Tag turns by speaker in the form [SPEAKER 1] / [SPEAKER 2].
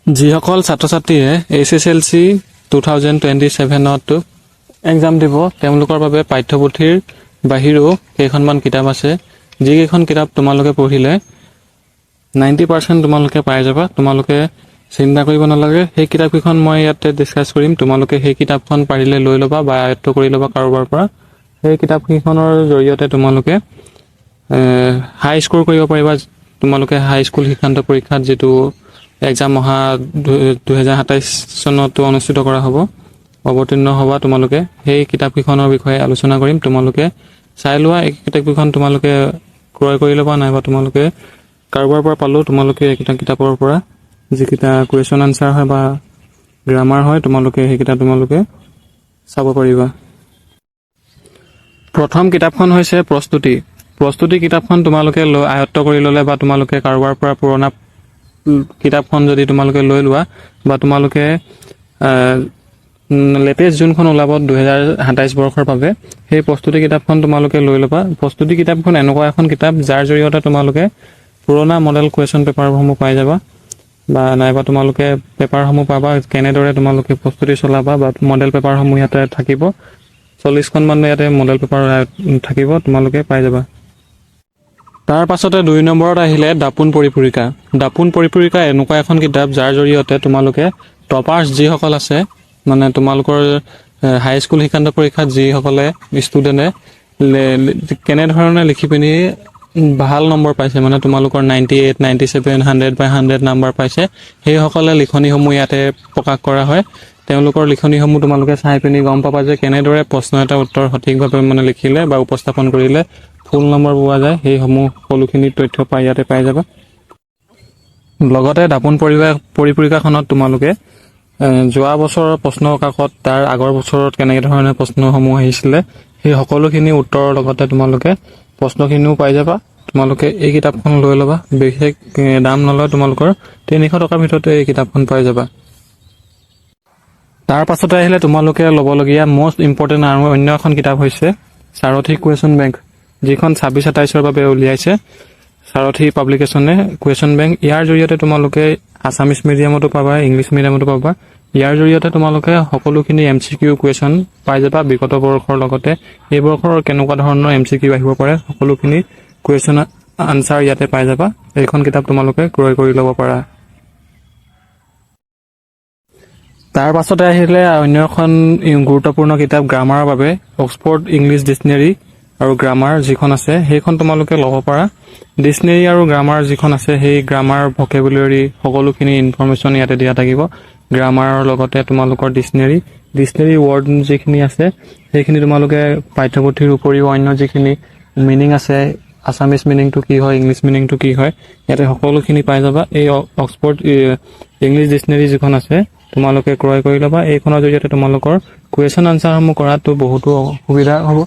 [SPEAKER 1] যিসকল ছাত্ৰ ছাত্ৰীয়ে HSLC 2027ত এক্সাম দিব তেওঁলোকৰ বাবে পাঠ্যপুথিৰ বাহিৰেও কেইখনমান কিতাপ আছে যিকেইখন কিতাপ তোমালোকে পঢ়িলে 90% তোমালোকে পাই যাবা তোমালোকে চিন্তা কৰিব নালাগে সেই কিতাপকেইখন মই ইয়াতে ডিসকাস কৰিম তোমালোকে সেই কিতাপখন পাৰিলে লৈ ল'বা বা আয়ত্ত কৰি ল'বা কাৰোবাৰ পৰা সেই কিতাপকেইখনৰ জৰিয়তে তোমালোকে হাই স্কোৰ কৰিব পাৰিবা তোমালোকে হাই স্কুল শিক্ষান্ত পৰীক্ষাত যেটো এক্সাম মহা 2027 চনত অনুষ্ঠিত কৰা হ'ব অৱতীৰ্ণ হ'বা তোমালোকে সেই কিতাপকেইখনৰ বিষয়ে আলোচনা কৰিম তোমালোকে চাই লোৱা এই কিতাপকেইখন তোমালোকে ক্ৰয় কৰি ল'বা নাইবা তোমালোকে কাৰোবাৰ পৰা পালো তোমালোকে এই কিতাপৰ পৰা যিকিটা কোৱেশ্চন আনসাৰ হয় বা গ্ৰামাৰ হয় তোমালোকে সেই কিতাপ তোমালোকে চাব পাৰিবা প্ৰথম কিতাপখন হৈছে প্ৰস্তুতি কিতাপখন তোমালোকে আয়ত্ত কৰি ল'লে বা তোমালোকে কাৰোবাৰ পৰা পুৰণা কিতাপখন যদি তোমালোকে লৈ লোৱা বা তোমালোকে লেটেষ্ট যোনখন ওলাব 2027 বৰ্ষৰ বাবে সেই প্ৰস্তুতি কিতাপখন তোমালোকে লৈ ল'বা প্ৰস্তুতি কিতাপখন এনেকুৱা এখন কিতাপ যাৰ জৰিয়তে তোমালোকে পুৰণা মডেল কোৱেশ্চন পেপাৰসমূহ পাই যাবা বা নাইবা তোমালোকে পেপাৰসমূহ পাবা কেনেদৰে তোমালোকে প্ৰস্তুতি চলাবা বা মডেল পেপাৰসমূহ ইয়াতে থাকিব 40 খন মান ইয়াতে মডেল পেপাৰ থাকিব তোমালোকে পাই যাবা তাৰ পাছতে 2 নম্বৰত আহিলে দাপুন পৰিপুৰিকা এনেকুৱা এখন কিতাপ যাৰ জৰিয়তে তোমালোকে টপাৰ্স যিসকল আছে মানে তোমালোকৰ হাই স্কুল শিক্ষান্ত পৰীক্ষাত যিসকলে ষ্টুডেন্টে কেনে ধৰণে লিখি পিনি ভাল নম্বৰ পাইছে মানে তোমালোকৰ 98 97 100 by 100 নম্বৰ পাইছে সেই সকলে লিখনিসমূহ ইয়াতে প্ৰকাশ কৰা হয় তেওঁলোকৰ লিখনিসমূহ তোমালোকে চাই পিনি গম পাবা যে কেনেদৰে প্ৰশ্ন এটা উত্তৰ সঠিকভাৱে মানে লিখিলে বা উপস্থাপন কৰিলে ফুল নম্বৰ পোৱা যায় সেই সমূহ সকলোখিনি তথ্য পাই ইয়াতে পাই যাবা লগতে দাপুন পৰিপুৰিকাখনত তোমালোকে যোৱা বছৰৰ প্ৰশ্ন কাকত তাৰ আগৰ বছৰত কেনে ধৰণৰ প্ৰশ্নসমূহ আহিছিলে সেই সকলোখিনি উত্তৰৰ লগতে তোমালোকে প্ৰশ্নখিনিও পাই যাবা তোমালোকে এই কিতাপখন লৈ ল'বা বিশেষ দাম নলয় তোমালোকৰ 300 টকাৰ ভিতৰতে এই কিতাপখন পাই যাবা তাৰ পাছতে আহিলে তোমালোকে ল'বলগীয়া মোস্ট ইম্পৰ্টেন্ট আৰু অন্য এখন কিতাপ হৈছে সাৰথি কুৱেশ্চন বেংক যিখন 26-27 ৰ বাবে উলিয়াইছে সাৰথি পাব্লিকেশনে কুৱেশ্চন বেংক ইয়াৰ জৰিয়তে তোমালোকে আসামিজ মিডিয়ামতো পাবা ইংলিশ মিডিয়ামতো পাবা ইয়াৰ জৰিয়তে তোমালোকে সকলোখিনি এমসিকিউ কুৱেশ্চন পাই যাবা বিগত বৰ্ষৰ লগতে এই বৰ্ষৰ কেনেকুৱা ধৰণৰ এমসিকিউ আহিব পাৰে সকলোখিনি কুৱেশ্চন আনসাৰ ইয়াতে পাই যাবা এইখন কিতাপ তোমালোকে ক্ৰয় কৰি ল'ব পাৰা তাৰ পাছতে আহিলে অন্য এখন গুৰুত্বপূৰ্ণ কিতাপ গ্ৰামাৰৰ বাবে অক্সফৰ্ড ইংলিছ ডিকচনেৰী আৰু গ্ৰামাৰ যিখন আছে সেইখন তোমালোকে ল'ব পাৰা ডিকচনেৰী আৰু গ্ৰামাৰ যিখন আছে সেই গ্ৰামাৰ ভকেবুলাৰী সকলোখিনি ইনফৰমেশন ইয়াতে দিয়া থাকিব গ্ৰামাৰৰ লগতে তোমালোকৰ ডিকচনেৰী ওৱৰ্ড যিখিনি আছে সেইখিনি তোমালোকে পাঠ্যপুথিৰ উপৰিও অন্য যিখিনি মিনিং আছে আসামিজ মিনিংটো কি হয় ইংলিশ মিনিংটো কি হয় ইয়াতে সকলোখিনি পাই যাবা এই অক্সফৰ্ড ইংলিছ ডিকচনেৰী যিখন আছে তোমালোকে ক্ৰয় কৰি ল'বা এইখনৰ জৰিয়তে তোমালোকৰ কুৱেশ্চন আনসাৰসমূহ কৰাটো বহুতো সুবিধা হ'ব